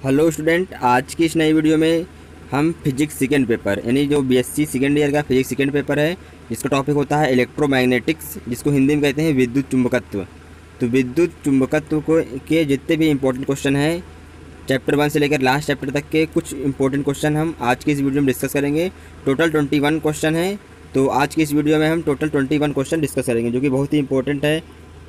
Hello student, आज की इस नई वीडियो में हम फिजिक्स सेकेंड पेपर यानी जो बीएससी सेकेंड ईयर का फिजिक्स सेकेंड पेपर है, जिसका टॉपिक होता है इलेक्ट्रोमैग्नेटिक्स, जिसको हिंदी में कहते हैं विद्युत चुंबकत्व। तो विद्युत चुंबकत्व को के जितने भी इंपॉर्टेंट क्वेश्चन हैं चैप्टर 1 से लेकर लास्ट चैप्टर तक के कुछ इंपॉर्टेंट क्वेश्चन हम आज की इस वीडियो में डिस्कस करेंगे। टोटल 21 क्वेश्चन है। तो आज की इस वीडियो में हम टोटल 21 क्वेश्चन डिस्कस करेंगे, जो कि बहुत ही इंपॉर्टेंट है।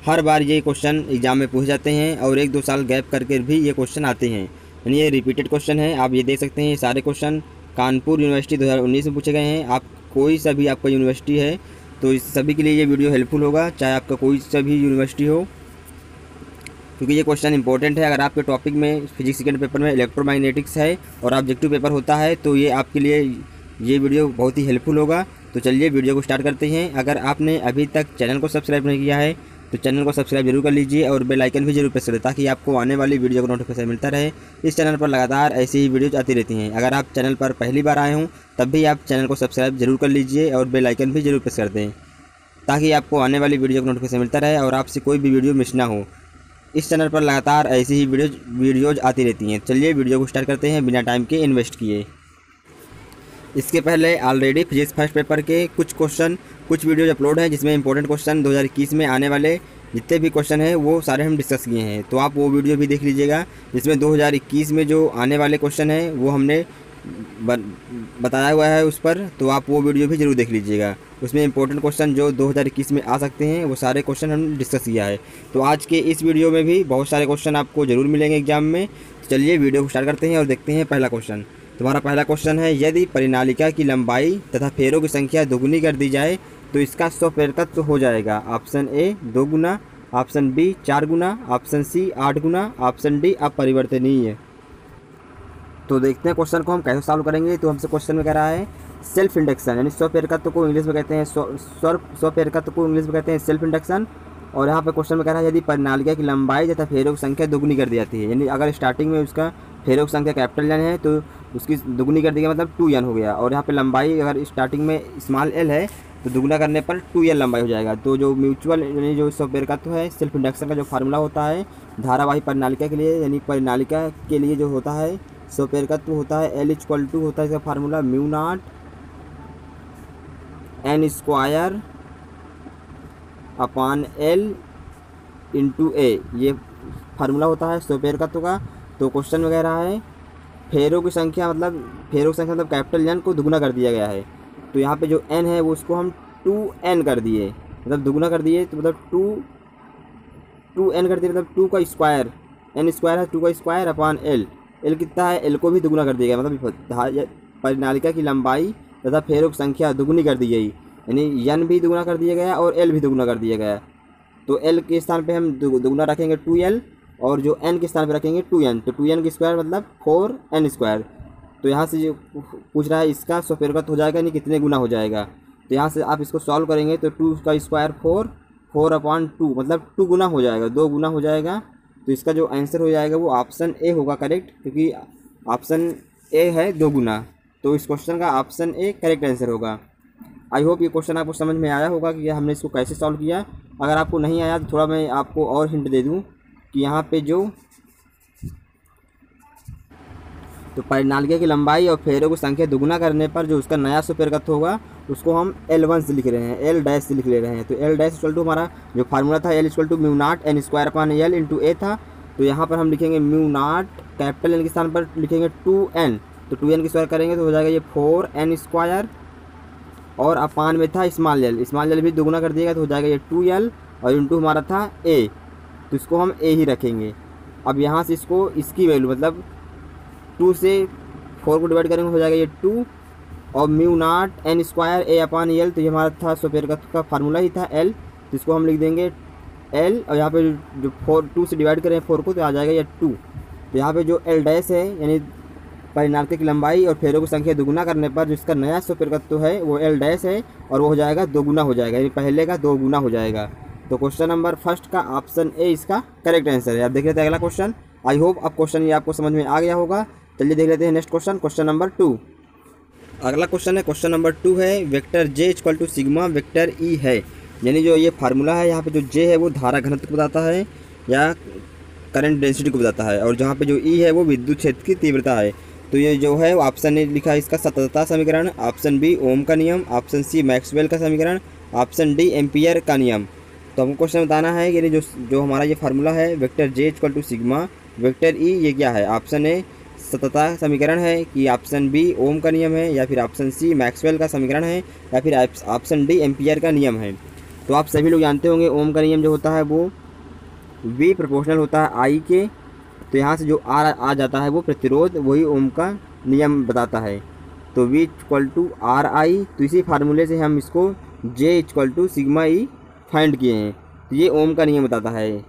हर बार ये क्वेश्चन एग्जाम में पूछे जाते हैं और 1-2 साल गैप करके भी ये क्वेश्चन आते हैं, यानी ये रिपीटेड क्वेश्चन है। आप ये देख सकते हैं, ये सारे क्वेश्चन कानपुर यूनिवर्सिटी 2019 में पूछे गए हैं। आप कोई सा भी आपका यूनिवर्सिटी है तो इस सभी के लिए ये वीडियो हेल्पफुल होगा, चाहे आपका कोई सा भी यूनिवर्सिटी हो, क्योंकि ये क्वेश्चन इंपॉर्टेंट है। अगर आपके टॉपिक में फिजिक्स सेकेंड पेपर में इलेक्ट्रोमैग्नेटिक्स है और ऑब्जेक्टिव पेपर होता है तो ये आपके लिए ये वीडियो बहुत ही हेल्पफुल होगा। तो चलिए वीडियो को स्टार्ट करते हैं। अगर आपने अभी तक चैनल को सब्सक्राइब नहीं किया है तो चैनल को सब्सक्राइब जरूर कर लीजिए और बेल आइकन भी जरूर प्रेस करें, ताकि आपको आने वाली वीडियो का नोटिफिकेशन मिलता रहे। इस चैनल पर लगातार ऐसी ही वीडियोज आती रहती हैं। अगर आप चैनल पर पहली बार आए हों तब भी आप चैनल को सब्सक्राइब जरूर कर लीजिए और बेल आइकन भी जरूर प्रेस कर दें, ताकि आपको आने वाली वीडियो का नोटिफिकेशन मिलता रहे और आपसे कोई भी वीडियो मिस ना हो। इस चैनल पर लगातार ऐसी ही वीडियोज आती रहती हैं। चलिए वीडियो को स्टार्ट करते हैं बिना टाइम के इन्वेस्ट किए। इसके पहले ऑलरेडी फिजिक्स फर्स्ट पेपर के कुछ वीडियोज अपलोड हैं, जिसमें इंपॉर्टेंट क्वेश्चन 2021 में आने वाले जितने भी क्वेश्चन हैं वो सारे हम डिस्कस किए हैं। तो आप वो वीडियो भी देख लीजिएगा, जिसमें 2021 में जो आने वाले क्वेश्चन हैं वो हमने बताया हुआ है उस पर। तो आप वो वीडियो भी ज़रूर देख लीजिएगा। उसमें इंपॉर्टेंट क्वेश्चन जो 2021 में आ सकते हैं वो सारे क्वेश्चन हमने डिस्कस किया है। तो आज के इस वीडियो में भी बहुत सारे क्वेश्चन आपको ज़रूर मिलेंगे एग्जाम में। तो चलिए वीडियो को स्टार्ट करते हैं और देखते हैं पहला क्वेश्चन। तुम्हारा पहला क्वेश्चन है, यदि परिनालिका की लंबाई तथा फेरों की संख्या दोगुनी कर दी जाए तो इसका स्वप्रेरकत्व हो जाएगा। ऑप्शन ए 2 गुना, ऑप्शन बी 4 गुना, ऑप्शन सी 8 गुना, ऑप्शन डी अपरिवर्तनीय। तो देखते हैं क्वेश्चन को हम कैसे सॉल्व करेंगे। तो हमसे क्वेश्चन में कह रहा है सेल्फ इंडक्शन, यानी स्वप्रेरकत्व को इंग्लिश में कहते हैं स्वप्रेरकत्व को इंग्लिश में कहते हैं सेल्फ इंडक्शन। और यहाँ पे क्वेश्चन में कह रहा है यदि परिनालिका की लंबाई तथा फेरों की संख्या दोगुनी कर दी जाती है, यानी अगर स्टार्टिंग में उसका फेरों की संख्या कैपिटल एन है तो उसकी दोगुनी कर दी गई, मतलब 2n हो गया। और यहाँ पे लंबाई अगर स्टार्टिंग में स्मॉल l है तो दुगुना करने पर 2l लंबाई हो जाएगा। तो जो म्यूचुअल यानी जो स्वप्रेरकत्व है, सेल्फ इंडक्शन का जो फार्मूला होता है धारावाही परिनालिका के लिए, यानी परिनालिका के लिए जो होता है स्वप्रेरकत्व होता है L = होता है इसका formula μ0 n² upon L × A, ये फार्मूला होता है स्वप्रेरकत्व का। तो क्वेश्चन में कह रहा है फेरों की संख्या मतलब कैपिटल N को दुगुना कर दिया गया है। तो यहाँ पे जो n है वो उसको हम 2n कर दिए, मतलब दुगुना कर दिए, तो मतलब 2n कर दिए, मतलब 2 का स्क्वायर, n² है 2 का स्क्वायर अपान L कितना है, L को भी दुगुना कर दिया गया, मतलब परिनालिका की लंबाई तथा फेरों की संख्या दुगुनी कर दी गई, यानी n भी दुगुना कर दिया गया और L भी दुगुना कर दिया गया। तो L के स्थान पे हम दुगुना रखेंगे 2L और जो n के स्थान पे रखेंगे 2n, तो 2n की स्क्वायर मतलब 4n²। तो यहाँ से जो पूछ रहा है इसका स्वप्रेरकत्व हो जाएगा, यानी कितने गुना हो जाएगा। तो यहाँ से आप इसको सॉल्व करेंगे तो 2 का स्क्वायर 4/2 मतलब 2 गुना हो जाएगा, 2 गुना हो जाएगा। तो इसका जो आंसर हो जाएगा वो ऑप्शन ए होगा करेक्ट, क्योंकि ऑप्शन ए है 2 गुना। तो इस क्वेश्चन का ऑप्शन ए करेक्ट आंसर होगा। आई होप ये क्वेश्चन आपको समझ में आया होगा कि हमने इसको कैसे सॉल्व किया। अगर आपको नहीं आया तो थोड़ा मैं आपको और हिंट दे दूं कि यहाँ पे जो तो परिनालिका की लंबाई और फेरों की संख्या दुगुना करने पर जो उसका नया स्वप्रेरकत्व होगा उसको हम L1 से लिख रहे हैं, L' से लिख ले रहे हैं। तो L' हमारा जो फार्मूला था L = μ0 n² upon L × A था। तो यहाँ पर हम लिखेंगे μ0 कैपिटल N के स्थान पर लिखेंगे 2n, तो 2n की स्क्वायर करेंगे तो हो जाएगा ये 4n² और अपान में था स्मॉल l भी दुगुना कर दिएगा तो हो जाएगा ये 2l और इंटू हमारा था a, तो इसको हम a ही रखेंगे। अब यहाँ से इसको इसकी वैल्यू मतलब 2 से 4 को डिवाइड करेंगे हो जाएगा ये 2 और μ0 n² A अपान L, तो ये हमारा था स्वप्रेरकत्व का फार्मूला ही था L, तो इसको हम लिख देंगे L और यहाँ पे जो 2 से डिवाइड करें 4 को तो आ जाएगा ये 2। तो यहाँ पे जो L' है यानी परिनालिका की लंबाई और फेरों की संख्या दुगुना करने पर जिसका नया स्वप्रेरकत्व है वो L' है और वो हो जाएगा 2 गुना हो जाएगा, यानी पहले का 2 गुना हो जाएगा। तो क्वेश्चन नंबर फर्स्ट का ऑप्शन ए इसका करेक्ट आंसर है। आप देख लेते हैं अगला क्वेश्चन। आई होप अब क्वेश्चन ये आपको समझ में आ गया होगा। चलिए देख लेते हैं नेक्स्ट क्वेश्चन, क्वेश्चन नंबर 2। अगला क्वेश्चन है क्वेश्चन नंबर 2 है vector J = sigma vector E है, यानी जो ये फार्मूला है यहाँ पे जो J है वो धारा घनत्व बताता है या करंट डेंसिटी को बताता है, और जहाँ पे जो ई है वो विद्युत क्षेत्र की तीव्रता है। तो ये जो है ऑप्शन ए लिखा है इसका सततता समीकरण, ऑप्शन बी ओम का नियम, ऑप्शन सी मैक्सवेल का समीकरण, ऑप्शन डी एम्पियर का नियम। तो हमको क्वेश्चन बताना है कि जो हमारा ये फार्मूला है vector J equal to sigma vector E, ये क्या है। ऑप्शन ए सततता समीकरण है, कि ऑप्शन बी ओम का नियम है, या फिर ऑप्शन सी मैक्सवेल का समीकरण है, या फिर ऑप्शन डी एम्पियर का नियम है। तो आप सभी लोग जानते होंगे ओम का नियम जो होता है वो V प्रोपोर्शनल होता है आई के। तो यहाँ से जो आर आ जाता है वो प्रतिरोध, वही ओम का नियम बताता है। तो V equal to R I, तो इसी फार्मूले से हम इसको J equal to sigma E find किए हैं। तो ये ओम का नियम बताता है।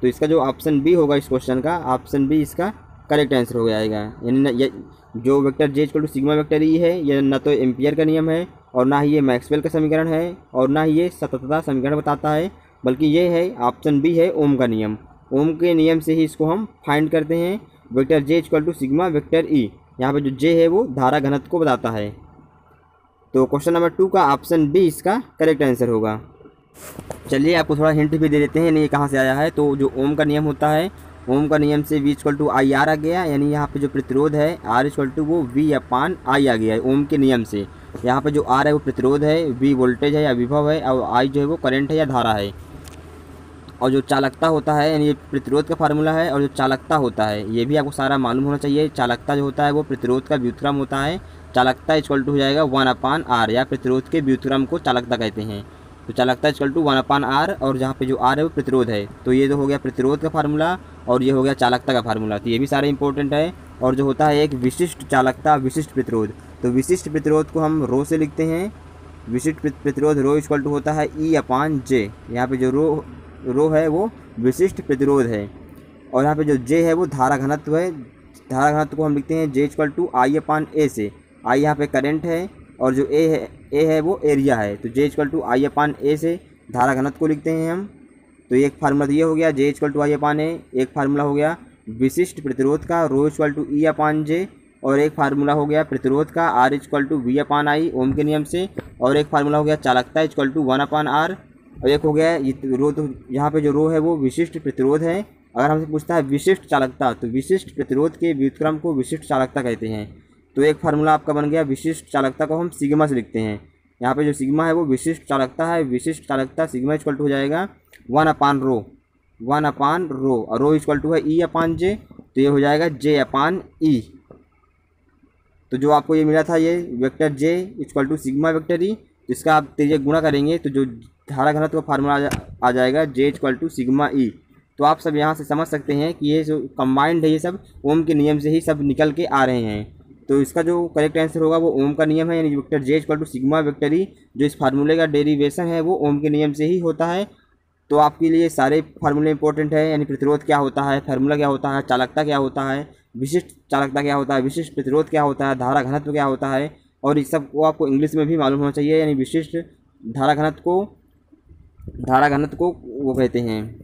तो इसका जो ऑप्शन बी होगा इस क्वेश्चन का, ऑप्शन बी इसका करेक्ट आंसर हो जाएगा। यानी जो vector J equal to sigma vector E है, यह न तो एम्पियर का नियम है, और ना ही ये मैक्सवेल का समीकरण है, और ना ही ये सततता समीकरण बताता है, बल्कि ये है ऑप्शन बी है ओम का नियम। ओम के नियम से ही इसको हम फाइंड करते हैं vector J equal to sigma vector E. यहाँ पे जो J है वो धारा घनत्व को बताता है। तो क्वेश्चन नंबर 2 का ऑप्शन बी इसका करेक्ट आंसर होगा। चलिए आपको थोड़ा हिंट भी दे देते हैं ये कहाँ से आया है। तो जो ओम का नियम होता है, ओम का नियम से V equal to I R आ गया, यानी यहाँ पे जो प्रतिरोध है R इक्वल टू वो V अपान आई आ गया है ओम के नियम से। यहाँ पे जो R है वो प्रतिरोध है, V वोल्टेज है या विभव है, और I जो है वो करंट है या धारा है। और जो चालकता होता है, यानी ये प्रतिरोध का फार्मूला है, और जो चालकता होता है ये भी आपको सारा मालूम होना चाहिए। चालकता जो होता है वो प्रतिरोध का व्युत्क्रम होता है। चालकता इक्वल टू हो जाएगा 1/r, या प्रतिरोध के व्युत्क्रम को चालकता कहते हैं। तो चालकता इक्वल टू 1/r, और जहाँ पे जो r है वो प्रतिरोध है। तो ये जो हो गया प्रतिरोध का फार्मूला, और ये हो गया चालकता का फार्मूला। तो ये भी सारे इंपॉर्टेंट है। और जो होता है एक विशिष्ट चालकता विशिष्ट प्रतिरोध, तो विशिष्ट प्रतिरोध को हम रो से लिखते हैं। विशिष्ट प्रतिरोध रो इक्वल टू होता है E/J। यहाँ पे जो रो है वो विशिष्ट प्रतिरोध है, और यहाँ पे जो J है वो धारा घनत्व है। धारा घनत्व को हम लिखते हैं J इक्वल टू I/A से। I यहाँ पे करंट है, और जो A है वो एरिया है। तो J इक्वल टू I/A से धारा घनत्व को लिखते हैं हम। तो एक फार्मूला ये हो गया J इक्वल टू I/A। एक फार्मूला हो गया विशिष्ट प्रतिरोध का रो इक्वल टू E/J, और एक फार्मूला हो गया प्रतिरोध का R इक्वल टू V/I ओम के नियम से, और एक फार्मूला हो गया चालकता इक्वल टू 1/R, और एक हो गया रो। तो यहाँ पे जो रो है वो विशिष्ट प्रतिरोध है। अगर हमसे पूछता है विशिष्ट चालकता, तो विशिष्ट प्रतिरोध के व्युत्क्रम को विशिष्ट चालकता कहते हैं। तो एक फार्मूला आपका बन गया विशिष्ट चालकता को हम सिग्मा से लिखते हैं। यहाँ पे जो सिग्मा है वो विशिष्ट चालकता है। विशिष्ट चालकता सिग्मा इक्वल टू हो जाएगा 1/रो, 1/रो, और रो इक्वल टू है E/J। तो ये हो जाएगा J/E। तो जो आपको ये मिला था ये vector J equal to sigma vector E, इसका आप तेज गुणा करेंगे तो जो धारा घनत्व का फार्मूला आ जाएगा J equal to sigma E. तो आप सब यहाँ से समझ सकते हैं कि ये जो कंबाइंड है ये सब ओम के नियम से ही सब निकल के आ रहे हैं। तो इसका जो करेक्ट आंसर होगा वो ओम का नियम है, यानी vector J equal to sigma vector E. जो इस फार्मूले का डेरिवेशन है वो ओम के नियम से ही होता है। तो आपके लिए सारे फार्मूले इंपॉर्टेंट है, यानी प्रतिरोध क्या होता है, फार्मूला क्या होता है, चालकता क्या होता है, विशिष्ट चालकता क्या होता है, विशिष्ट प्रतिरोध क्या होता है, धारा घनत्व क्या होता है, और इस सब को आपको इंग्लिश में भी मालूम होना चाहिए। यानी विशिष्ट धारा घनत्व को वो कहते हैं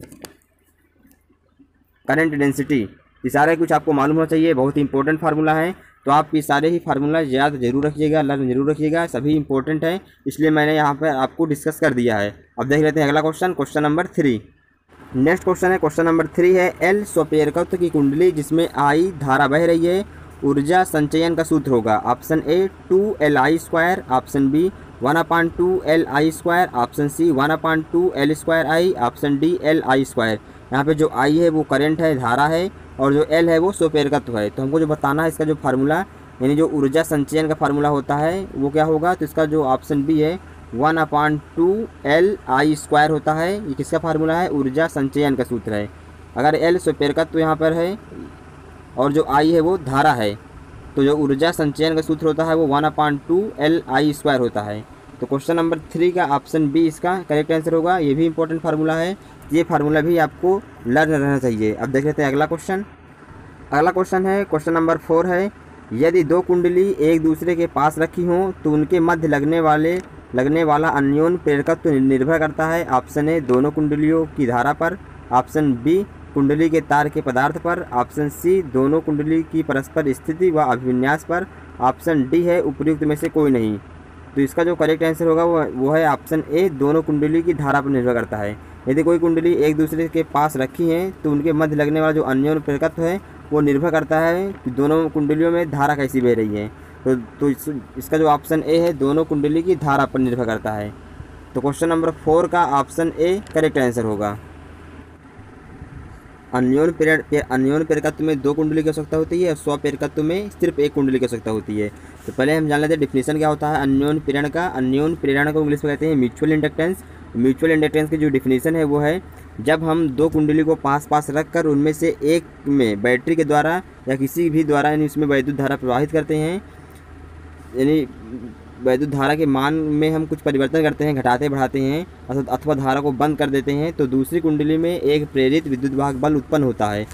करंट डेंसिटी। ये सारे कुछ आपको मालूम होना चाहिए, बहुत ही इंपॉर्टेंट फार्मूला है। तो आप ये सारे ही फार्मूला याद जरूर रखिएगा, लर्न जरूर रखिएगा, सभी इंपॉर्टेंट है, इसलिए मैंने यहाँ पर आपको डिस्कस कर दिया है। अब देख लेते हैं अगला question, question number 3। Next question है, क्वेश्चन नंबर 3 है एल स्वप्रेरकत्व की कुंडली जिसमें आई धारा बह रही है, ऊर्जा संचयन का सूत्र होगा। Option A 2Li², option B 1/2Li², option C 1/2L²I, option D Li²। यहाँ पे जो आई है वो करंट है, धारा है, और जो एल है वो स्वप्रेरकत्व है। तो हमको जो बताना है इसका जो फार्मूला, यानी जो ऊर्जा संचयन का फार्मूला होता है वो क्या होगा। तो इसका जो ऑप्शन बी है 1/2Li² होता है। ये किसका फार्मूला है, ऊर्जा संचयन का सूत्र है। अगर एल स्वप्रेरकत्व यहाँ पर है और जो आई है वो धारा है, तो जो ऊर्जा संचयन का सूत्र होता है वो 1/2Li² होता है। तो क्वेश्चन नंबर 3 का ऑप्शन बी इसका करेक्ट आंसर होगा। ये भी इंपॉर्टेंट फार्मूला है, ये फार्मूला भी आपको लर्न रहना चाहिए। अब देख लेते हैं अगला क्वेश्चन। अगला क्वेश्चन है, क्वेश्चन नंबर 4 है, यदि दो कुंडली एक दूसरे के पास रखी हों तो उनके मध्य लगने वाला अन्योन्य प्रेरकत्व निर्भर करता है। ऑप्शन ए दोनों कुंडलियों की धारा पर, ऑप्शन बी कुंडली के तार के पदार्थ पर, ऑप्शन सी दोनों कुंडली की परस्पर स्थिति व अभिविन्यास पर, ऑप्शन डी है उपयुक्त में से कोई नहीं। तो इसका जो करेक्ट आंसर होगा वो है ऑप्शन ए दोनों कुंडली की धारा पर निर्भर करता है। यदि कोई कुंडली एक दूसरे के पास रखी हैं तो उनके मध्य लगने वाला जो अन्योन्य प्रेरकत्व है वो निर्भर करता है कि दोनों कुंडलियों में धारा कैसी बह रही है। तो इसका जो ऑप्शन ए है दोनों कुंडली की धारा पर निर्भर करता है। तो क्वेश्चन नंबर 4 का ऑप्शन ए करेक्ट आंसर होगा। अन्योन्य प्रेरकत्व में 2 कुंडली की आवश्यकता होती है और स्वप्रेरकत्व में सिर्फ 1 कुंडली की आवश्यकता होती है। तो पहले हम जान लेते हैं डिफिनेशन क्या होता है अन्योन्य प्रेरण का। अन्योन्य प्रेरण को इंग्लिश में कहते हैं म्यूचुअल इंडक्टेंस। म्यूचुअल इंडक्टेंस की जो डिफिनेशन है वो है जब हम 2 कुंडली को पास पास रख कर उनमें से एक में बैटरी के द्वारा या किसी भी द्वारा यानी उसमें वैद्युत धारा प्रवाहित करते हैं, यानी वैद्युत धारा के मान में हम कुछ परिवर्तन करते हैं, घटाते बढ़ाते हैं अथवा धारा को बंद कर देते हैं, तो दूसरी कुंडली में एक प्रेरित विद्युत वाहक बल उत्पन्न होता है।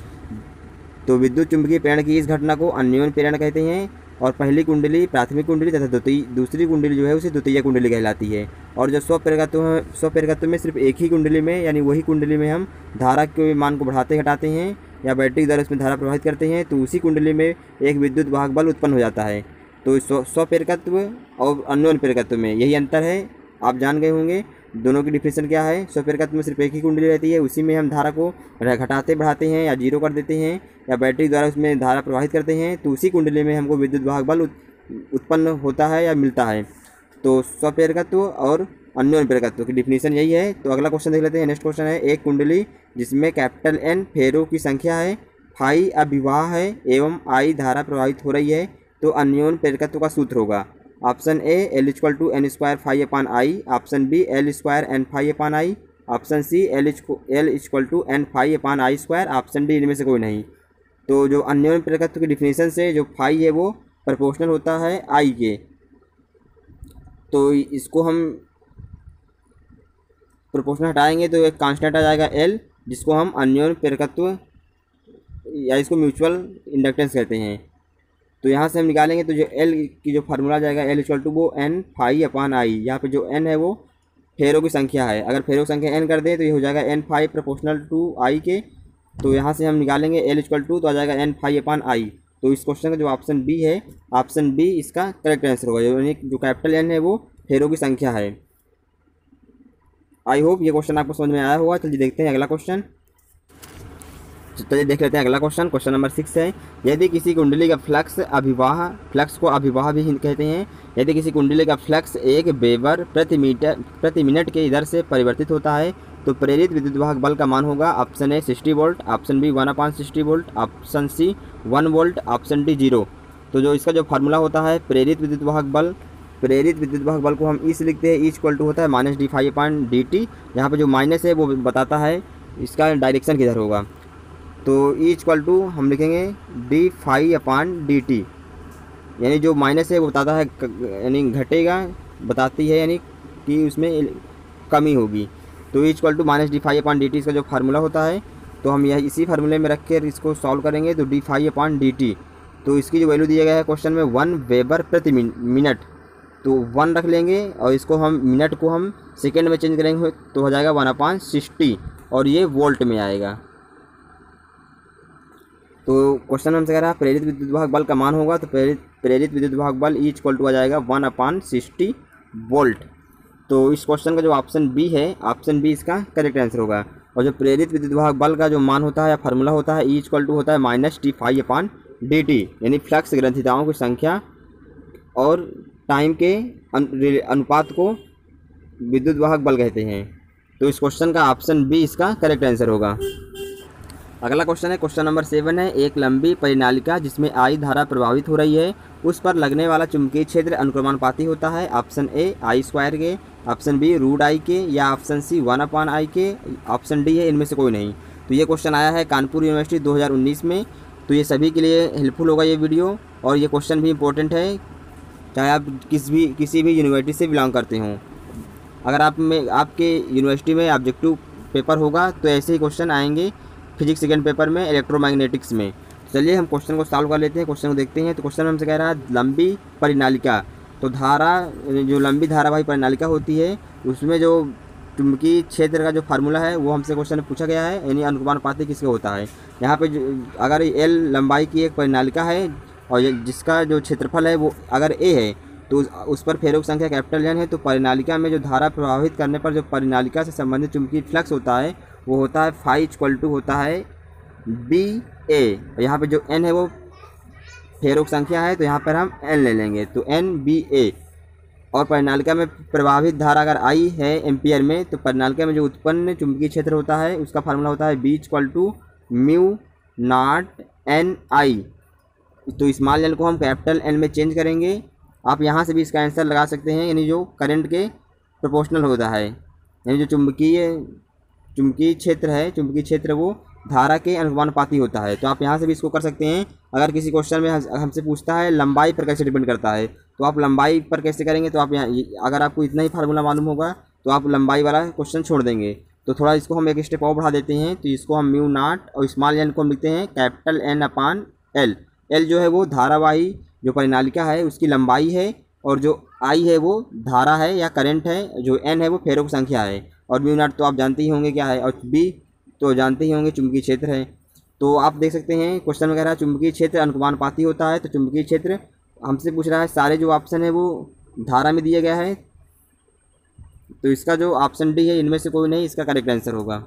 तो विद्युत चुंबकीय प्रेरण की इस घटना को अन्योन्य प्रेरण कहते हैं। और पहली कुंडली प्राथमिक कुंडली तथा दूसरी कुंडली जो है उसे द्वितीय कुंडली कहलाती है। और जो स्वप्रेरकत्व में सिर्फ एक ही कुंडली में यानी वही कुंडली में हम धारा के मान को बढ़ाते घटाते हैं या बैटरी के द्वारा उसमें धारा प्रवाहित करते हैं, तो उसी कुंडली में एक विद्युत वाहक बल उत्पन्न हो जाता है। तो स्वप्रेरकत्व और अन्योन्य प्रेरकत्व में यही अंतर है, आप जान गए होंगे। दोनों की डिफिनेशन क्या है, स्वप्रेरकत्व में सिर्फ एक ही कुंडली रहती है, उसी में हम धारा को घटाते बढ़ाते हैं या जीरो कर देते हैं या बैटरी द्वारा उसमें धारा प्रवाहित करते हैं, तो उसी कुंडली में हमको विद्युत वाहक बल उत्पन्न होता है या मिलता है। तो स्वप्रेरकत्व और अन्योन्य प्रेरकत्व की डिफिनेशन यही है। तो अगला क्वेश्चन देख लेते हैं। नेक्स्ट क्वेश्चन है एक कुंडली जिसमें कैपिटल N फेरों की संख्या है, फाई अभिवाह है एवं I धारा प्रवाहित हो रही है, तो अन्योन्य प्रेरकत्व का सूत्र होगा। Option A L=N² φ/I, option B L² N φ/I, option C L=N φ/I², option D इनमें से कोई नहीं। तो जो अन्योन्य प्रेरकत्व की डिफिनेशन से जो फाई है वो प्रोपोर्शनल होता है आई के, तो इसको हम प्रोपोर्शनल हटाएंगे तो एक कांस्टेंट आ जाएगा L, जिसको हम अन्योन्य प्रेरकत्व या इसको म्यूचुअल इंडक्टेंस कहते हैं। तो यहाँ से हम निकालेंगे तो जो L की जो फार्मूला जाएगा L= वो N φ/I। यहाँ पे जो N है वो फेरों की संख्या है, अगर फेरों की संख्या N कर दें तो ये हो जाएगा N φ प्रोपोर्शनल टू I के। तो यहाँ से हम निकालेंगे L= तो आ जाएगा N φ/I। तो इस क्वेश्चन का जो ऑप्शन बी है, ऑप्शन बी इसका करेक्ट आंसर होगा। यानी जो कैपिटल N है वो फेरों की संख्या है। आई होप ये क्वेश्चन आपको समझ में आया होगा। चलिए देखते हैं अगला क्वेश्चन। चलिए देख लेते हैं अगला क्वेश्चन। क्वेश्चन नंबर 6 है यदि किसी कुंडली का फ्लक्स को अभिवाह भी कहते हैं, यदि किसी कुंडली का फ्लक्स 1 वेबर प्रति मिनट के दर से परिवर्तित होता है तो प्रेरित विद्युत वाहक बल का मान होगा। Option A 60 volt, option B 1/60 volt, option C 1 volt, option D 0। तो जो इसका जो फार्मूला होता है प्रेरित विद्युत वाहक बल को हम इस लिखते हैं, E होता है -d φ/dt। यहाँ पे जो माइनस है वो बताता है इसका डायरेक्शन किधर होगा। तो E हम लिखेंगे d φ/dt, यानी जो माइनस है वो बताता है यानी घटेगा, बताती है यानी कि उसमें कमी होगी। तो E -d φ/dt इसका जो फार्मूला होता है, तो हम यह इसी फार्मूले में रख कर इसको सॉल्व करेंगे। तो d φ/dt, तो इसकी जो वैल्यू दिया गया है क्वेश्चन में 1 वेबर प्रति मिनट, तो 1 रख लेंगे और इसको हम मिनट को हम सेकेंड में चेंज करेंगे तो हो जाएगा 1/60 और ये वोल्ट में आएगा। तो क्वेश्चन हमसे कह रहा है प्रेरित विद्युत वाहक बल का मान होगा, तो प्रेरित विद्युत वाहक बल E= आ जाएगा 1/60 वोल्ट। तो इस क्वेश्चन का जो ऑप्शन बी है, ऑप्शन बी इसका करेक्ट आंसर होगा। और जो प्रेरित विद्युत वाहक बल का जो मान होता है या फार्मूला होता है E= होता है -d φ/dt, यानी फ्लक्स ग्रंथिताओं की संख्या और टाइम के अनुपात को विद्युत वाहक बल कहते हैं। तो इस क्वेश्चन का ऑप्शन बी इसका करेक्ट आंसर होगा। अगला क्वेश्चन है क्वेश्चन नंबर 7 है एक लंबी परिनालिका जिसमें I धारा प्रवाहित हो रही है, उस पर लगने वाला चुंबकीय क्षेत्र अनुक्रमानुपाती होता है। ऑप्शन ए I² के, ऑप्शन बी √I के, या ऑप्शन सी 1/I के, ऑप्शन डी है इनमें से कोई नहीं। तो ये क्वेश्चन आया है कानपुर यूनिवर्सिटी 2019 में, तो ये सभी के लिए हेल्पफुल होगा ये वीडियो। और ये क्वेश्चन भी इंपॉर्टेंट है, चाहे आप किसी भी यूनिवर्सिटी से बिलोंग करते हों। अगर आपके यूनिवर्सिटी में ऑब्जेक्टिव पेपर होगा तो ऐसे ही क्वेश्चन आएंगे फिजिक्स सेकेंड पेपर में इलेक्ट्रोमैग्नेटिक्स में। चलिए हम क्वेश्चन को सॉल्व कर लेते हैं, क्वेश्चन को देखते हैं। तो क्वेश्चन हमसे कह रहा है लंबी परिनालिका, तो जो लंबी धारावाही परिनालिका होती है उसमें जो चुंबकीय क्षेत्र का जो फार्मूला है वो हमसे क्वेश्चन में पूछा गया है, यानी अनुक्रमानुपाती किसका होता है। यहाँ पे अगर L लंबाई की एक परिनालिका है और जिसका जो क्षेत्रफल है वो अगर A है, तो उस पर फेरों की संख्या कैपिटल एन है। तो परिनालिका में जो धारा प्रवाहित करने पर जो परिनालिका से संबंधित चुंबकीय फ्लक्स होता है वो होता है फाई इक्वल टू होता है बी ए। यहाँ पे जो एन है वो फेरों की संख्या है, तो यहाँ पर हम एन ले लेंगे, तो एन बी ए। और परिनालिका में प्रवाहित धारा अगर आई है एम्पियर में, तो परिनालिका में जो उत्पन्न चुंबकीय क्षेत्र होता है उसका फार्मूला होता है B equal to mu naught n I. तो स्मॉल एन को हम कैपिटल एन में चेंज करेंगे। आप यहाँ से भी इसका आंसर लगा सकते हैं, यानी जो करंट के प्रोपोर्शनल होता है, यानी जो चुंबकीय क्षेत्र है, चुंबकीय क्षेत्र वो धारा के अनुपाती होता है। तो आप यहाँ से भी इसको कर सकते हैं। अगर किसी क्वेश्चन में हमसे पूछता है लंबाई पर कैसे डिपेंड करता है, तो आप लंबाई पर कैसे करेंगे, तो आप यहाँ अगर आपको इतना ही फार्मूला मालूम होगा तो आप लंबाई वाला क्वेश्चन छोड़ देंगे। तो थोड़ा इसको हम एक स्टेप और बढ़ा देते हैं, तो इसको हम म्यू नॉट और स्मॉल एन को हम लिखते हैं कैपिटल एन अपान एल। एल जो है वो धारावाही जो परिनालिका है उसकी लंबाई है, और जो आई है वो धारा है या करंट है, जो एन है वो फेरों की संख्या है, और म्यू नॉट तो आप जानते ही होंगे क्या है, और बी तो जानते ही होंगे चुंबकीय क्षेत्र है। तो आप देख सकते हैं क्वेश्चन में कह रहा है चुंबकीय क्षेत्र अनुपाती होता है। तो चुंबकीय क्षेत्र हमसे पूछ रहा है, सारे जो ऑप्शन है वो धारा में दिया गया है, तो इसका जो ऑप्शन डी है इनमें से कोई नहीं इसका करेक्ट आंसर होगा।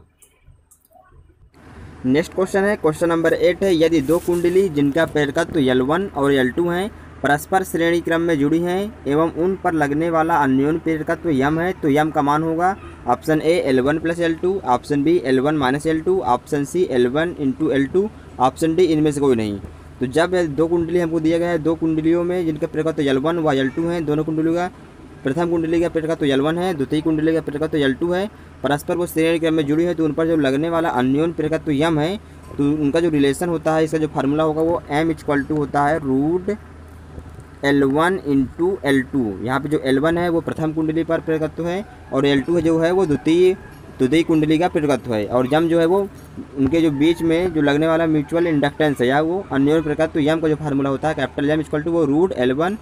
नेक्स्ट क्वेश्चन है क्वेश्चन नंबर 8 है, यदि दो कुंडली जिनका प्रेरकत्व L1 और L2 हैं परस्पर श्रेणी क्रम में जुड़ी हैं एवं उन पर लगने वाला अन्योन्य प्रेरकत्व यम है, तो यम का मान होगा option A L1 plus L2, option B L1 minus L2, option C L1 into L2, option D इनमें से कोई नहीं। तो जब दो कुंडली हमको दिया गया है, दो कुंडलियों में जिनका प्रेरकत्व L1 व L2 हैं, दोनों कुंडलियों का प्रथम कुंडली का प्रेरकत्व L1 है, द्वितीय कुंडली का प्रेरकत्व L2 है, परस्पर वो श्रेणी क्रम में जुड़ी है, तो उन पर जो लगने वाला अन्योन्य प्रेरकत्व यम है, तो उनका जो रिलेशन होता है, इसका जो फार्मूला होगा वो m इक्वल टू होता है रूट L1 इंटू L2। यहाँ पे जो L1 है वो प्रथम कुंडली पर प्रेरकत्व है, और L2 जो है वो द्वितीय कुंडली का प्रेरकत्व है, और यम जो है वो उनके जो बीच में जो लगने वाला म्यूचुअल इंडक्टेंस है या वो अन्योन्य प्रेरकत्व यम का जो फार्मूला होता है कैपिटल एम इक्वल टू वो रूट L1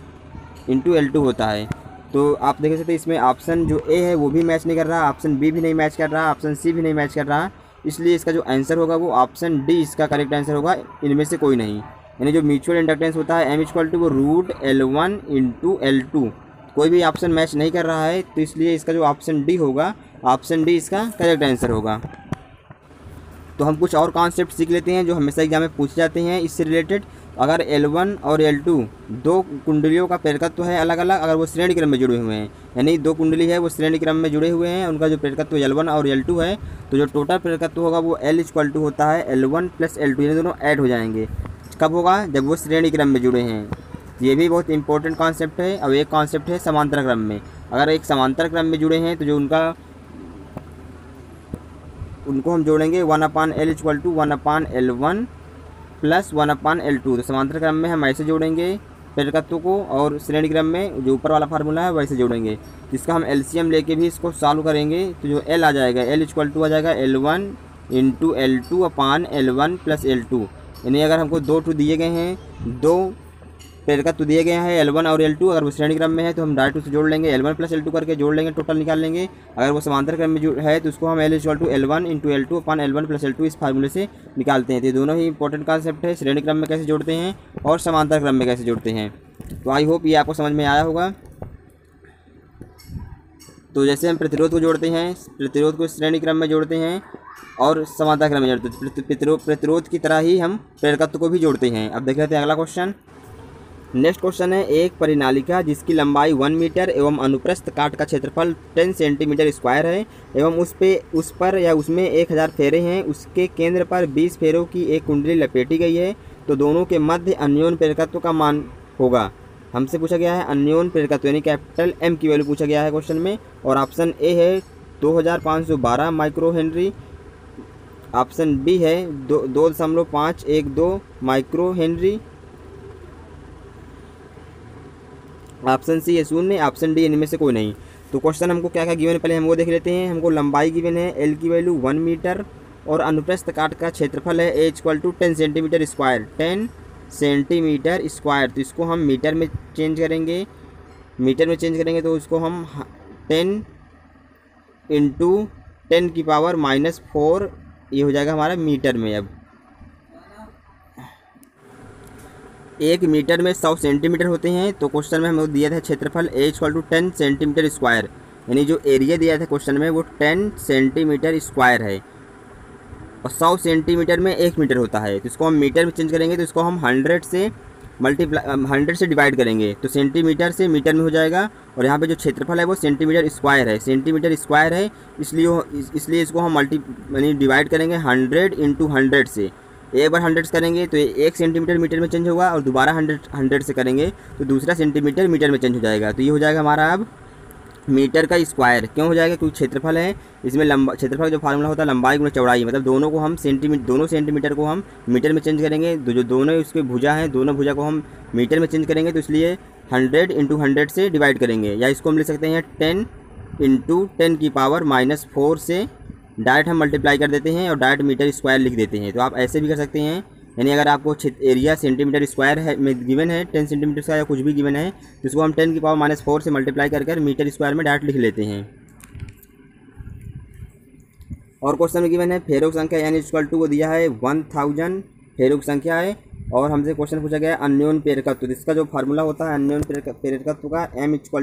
इंटू L2 होता है। तो आप देख सकते हैं इसमें ऑप्शन जो ए है वो भी मैच नहीं कर रहा, ऑप्शन बी भी नहीं मैच कर रहा, ऑप्शन सी भी नहीं मैच कर रहा, इसलिए इसका जो आंसर होगा वो ऑप्शन डी इसका करेक्ट आंसर होगा, इनमें से कोई नहीं। यानी जो म्यूचुअल इंडक्टेंस होता है एम इक्वल टू वो रूट L1 इंटू L2, कोई भी ऑप्शन मैच नहीं कर रहा है, तो इसलिए इसका जो ऑप्शन डी होगा, ऑप्शन डी इसका करेक्ट आंसर होगा। तो हम कुछ और कॉन्सेप्ट सीख लेते हैं जो हमेशा एग्जाम में पूछे जाते हैं इससे रिलेटेड। अगर L1 और L2 दो कुंडलियों का प्रेरकत्व है अलग अलग, अगर वो श्रेणी क्रम में जुड़े हुए हैं, यानी दो कुंडली है वो श्रेणी क्रम में जुड़े हुए हैं, उनका जो प्रेरकत्व L1 और L2 है, तो जो टोटल प्रेरकत्व होगा वो L इक्वल टू होता है L1 प्लस L2, यानी दोनों ऐड हो जाएंगे। कब होगा? जब वो श्रेणी क्रम में जुड़े हैं। ये भी बहुत इंपॉर्टेंट कॉन्सेप्ट है। अब एक कॉन्सेप्ट है समांतर क्रम में, अगर एक समांतर क्रम में जुड़े हैं तो जो उनको हम जोड़ेंगे 1/L equal to 1/L1 plus 1/L2। तो समांतर क्रम में हम ऐसे जोड़ेंगे प्रेरकत्व को, और श्रेणी क्रम में जो ऊपर वाला फार्मूला है वैसे जोड़ेंगे। इसका हम LCM लेके भी इसको सॉल्व करेंगे, तो जो L आ जाएगा L इक्वल टू आ जाएगा L1 into L2/L1 plus L2। यानी अगर हमको दो दिए गए हैं, दो प्रेरकत्व दिए गए हैं L1 और L2, अगर वो श्रेणी क्रम में है तो हम डायरेक्ट उससे जोड़ लेंगे, L1 प्लस L2 करके जोड़ लेंगे, टोटल निकाल लेंगे। अगर वो समांतर क्रम में है तो उसको हम L equal to L1 into L2/L1 plus L2 इस फार्मूले से निकालते हैं। तो ये दोनों ही इंपॉर्टेंट कॉन्सेप्ट है, श्रेणी क्रम में कैसे जोड़ते हैं और समांतर क्रम में कैसे जोड़ते हैं। तो आई होप ये आपको समझ में आया होगा। तो जैसे हम प्रतिरोध को जोड़ते हैं, प्रतिरोध को श्रेणी क्रम में जोड़ते हैं और समांतर क्रम में जोड़ते हैं, प्रतिरोध की तरह ही हम प्रेरकत्व को भी जोड़ते हैं। अब देख लेते हैं अगला क्वेश्चन। नेक्स्ट क्वेश्चन है, एक परिनालिका जिसकी लंबाई 1 मीटर एवं अनुप्रस्थ काट का क्षेत्रफल 10 सेंटीमीटर स्क्वायर है एवं उस पर या उसमें 1000 फेरे हैं, उसके केंद्र पर 20 फेरों की एक कुंडली लपेटी गई है, तो दोनों के मध्य अन्योन्य प्रेरकत्व का मान होगा। हमसे पूछा गया है अन्योन्य प्रेरकत्व यानी कैपिटल एम की वैल्यू पूछा गया है क्वेश्चन में, और ऑप्शन ए है 2512 माइक्रो हेनरी, ऑप्शन बी है 2.512 माइक्रो हेनरी, ऑप्शन सी है 0, ऑप्शन डी इनमें से कोई नहीं। तो क्वेश्चन हमको क्या क्या गिवन है पहले हम वो देख लेते हैं। हमको लंबाई गिवन है L की वैल्यू 1 मीटर और अनुप्रस्थ काट का क्षेत्रफल है A equal to 10 centimetre square, 10 centimetre square. तो इसको हम मीटर में चेंज करेंगे, मीटर में चेंज करेंगे तो इसको हम 10 इंटू 10 की पावर -4 ये हो जाएगा हमारा मीटर में। अब 1 मीटर में 100 सेंटीमीटर होते हैं। तो क्वेश्चन में हमें दिया था क्षेत्रफल A = 10 सेंटीमीटर स्क्वायर, यानी जो एरिया दिया था क्वेश्चन में वो 10 सेंटीमीटर स्क्वायर है और 100 सेंटीमीटर में 1 मीटर होता है। तो इसको हम मीटर में चेंज करेंगे तो इसको हम 100 से डिवाइड करेंगे तो सेंटीमीटर से मीटर में हो जाएगा। और यहाँ पे जो क्षेत्रफल है वो सेंटीमीटर स्क्वायर है, इसलिए इसको हम यानी डिवाइड करेंगे 100 × 100 से। एक बार 100 करेंगे तो 1 सेंटीमीटर मीटर में चेंज होगा और दोबारा 100 से करेंगे तो दूसरा सेंटीमीटर मीटर में चेंज हो जाएगा। तो ये हो जाएगा हमारा अब मीटर का स्क्वायर। क्यों हो जाएगा? क्योंकि क्षेत्रफल है, इसमें क्षेत्रफल जो फार्मूला होता है लंबाई गुणा चौड़ाई, मतलब दोनों को हम दोनों सेंटीमीटर को हम मीटर में चेंज करेंगे। जो दोनों उसके भुजा हैं, दोनों भुजा को हम मीटर में चेंज करेंगे तो इसलिए 100 × 100 से डिवाइड करेंगे। या इसको हम लिख सकते हैं 10 × 10⁻⁴ से डायरेक्ट हम मल्टीप्लाई कर देते हैं और डायरेक्ट मीटर स्क्वायर लिख देते हैं। तो आप ऐसे भी कर सकते हैं, यानी अगर आपको एरिया सेंटीमीटर स्क्वायर है में गिवन है 10 सेंटीमीटर का या कुछ भी गिवन है तो इसको हम 10⁻⁴ से मल्टीप्लाई कर मीटर स्क्वायर में डायरेक्ट लिख लेते हैं। और क्वेश्चन में गिवन है फेरों की संख्या यानी = वो दिया है 1000 फेरों की संख्या है और हमसे क्वेश्चन पूछा गया है अन्योन प्रेरकत्व। तो इसका जो फार्मूला होता है अन्योन प्रेरकत्व का M =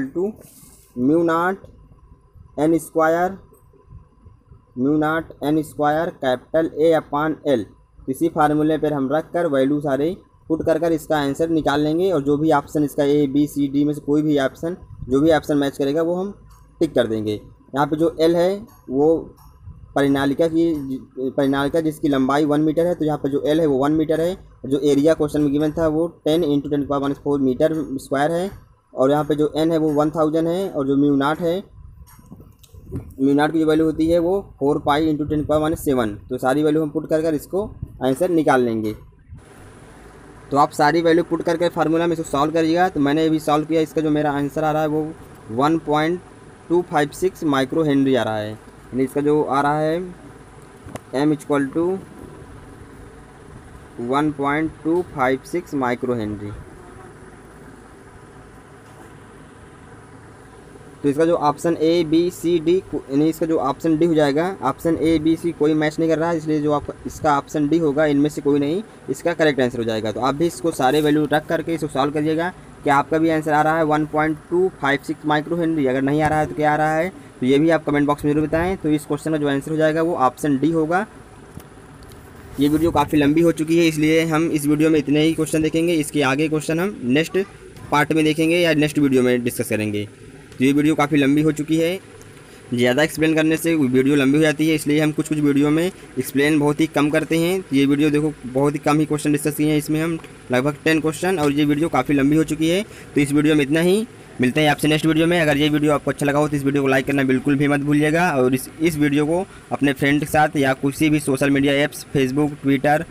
μ0n² कैपिटल A/L। इसी फार्मूले पर हम रख कर वैल्यू सारे पुट कर इसका आंसर निकाल लेंगे और जो भी ऑप्शन इसका A B C D में से कोई भी ऑप्शन जो भी ऑप्शन मैच करेगा वो हम टिक कर देंगे। यहाँ पे जो L है वो परिनालिका जिसकी लंबाई 1 मीटर है, तो यहाँ पर जो L है वो 1 मीटर है। और जो एरिया क्वेश्चन में गिवन था वो 10 × 10⁻⁴ मीटर स्क्वायर है। और यहाँ पे जो n है वो 1000 है और जो μ0 है, μ0 की जो वैल्यू होती है वो 4π × 10⁻⁷। तो सारी वैल्यू हम पुट कर इसको आंसर निकाल लेंगे। तो आप सारी वैल्यू पुट करके फार्मूला में इसको सॉल्व करिएगा। तो मैंने अभी सॉल्व किया, इसका जो मेरा आंसर आ रहा है वो 1.256 माइक्रो हेनरी आ रहा है। यानी इसका जो आ रहा है M = 1.256 माइक्रो हेनरी। तो इसका जो option A B C D यानी इसका जो ऑप्शन D हो जाएगा, ऑप्शन A B C कोई मैच नहीं कर रहा है, इसलिए जो आपका इसका ऑप्शन D होगा इनमें से कोई नहीं इसका करेक्ट आंसर हो जाएगा। तो आप भी इसको सारे वैल्यू रख करके इसको सॉल्व करिएगा कि आपका भी आंसर आ रहा है 1.256 माइक्रो हेनरी। अगर नहीं आ रहा है तो क्या आ रहा है तो ये भी आप कमेंट बॉक्स में जरूर बताएं। तो इस क्वेश्चन का जो आंसर हो जाएगा वो ऑप्शन D होगा। ये वीडियो काफ़ी लंबी हो चुकी है, इसलिए हम इस वीडियो में इतने ही क्वेश्चन देखेंगे। इसके आगे क्वेश्चन हम नेक्स्ट पार्ट में देखेंगे या नेक्स्ट वीडियो में डिस्कस करेंगे। तो ये वीडियो काफ़ी लंबी हो चुकी है, ज़्यादा एक्सप्लेन करने से वीडियो लंबी हो जाती है, इसलिए हम कुछ वीडियो में एक्सप्लेन बहुत ही कम करते हैं। तो ये वीडियो देखो बहुत ही कम ही क्वेश्चन डिस्कस किए हैं, इसमें हम लगभग 10 क्वेश्चन, और ये वीडियो काफ़ी लंबी हो चुकी है। तो इस वीडियो में इतना ही, मिलते हैं आपसे नेक्स्ट वीडियो में। अगर ये वीडियो आपको अच्छा लगा हो तो इस वीडियो को लाइक करना बिल्कुल भी मत भूलिएगा और इस वीडियो को अपने फ्रेंड के साथ या किसी भी social media apps Facebook, Twitter,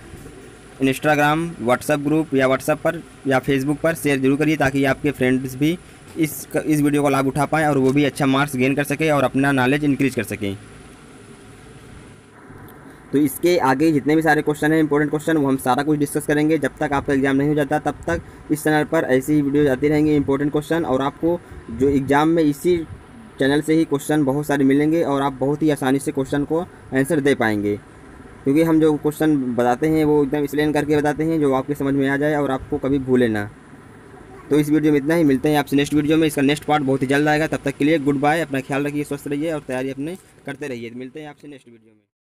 Instagram, WhatsApp group या व्हाट्सएप पर या फेसबुक पर शेयर जरूर करिए ताकि आपके फ्रेंड्स भी इस वीडियो का लाभ उठा पाएँ और वो भी अच्छा मार्क्स गेन कर सके और अपना नॉलेज इंक्रीज कर सकें। तो इसके आगे जितने भी सारे क्वेश्चन हैं इंपॉर्टेंट क्वेश्चन वो हम सारा कुछ डिस्कस करेंगे। जब तक आपका एग्जाम नहीं हो जाता तब तक इस चैनल पर ऐसी ही वीडियो आती रहेंगी इंपॉर्टेंट क्वेश्चन, और आपको जो एग्ज़ाम में इसी चैनल से ही क्वेश्चन बहुत सारे मिलेंगे और आप बहुत ही आसानी से क्वेश्चन को आंसर दे पाएंगे, क्योंकि हम जो क्वेश्चन बताते हैं वो एकदम एक्सप्लेन करके बताते हैं जो आपके समझ में आ जाए और आपको कभी भूले ना। तो इस वीडियो में इतना ही, मिलते हैं आपसे नेक्स्ट वीडियो में। इसका नेक्स्ट पार्ट बहुत ही जल्द आएगा, तब तक के लिए गुड बाय। अपना ख्याल रखिए, स्वस्थ रहिए और तैयारी अपने करते रहिए। मिलते हैं आपसे नेक्स्ट वीडियो में।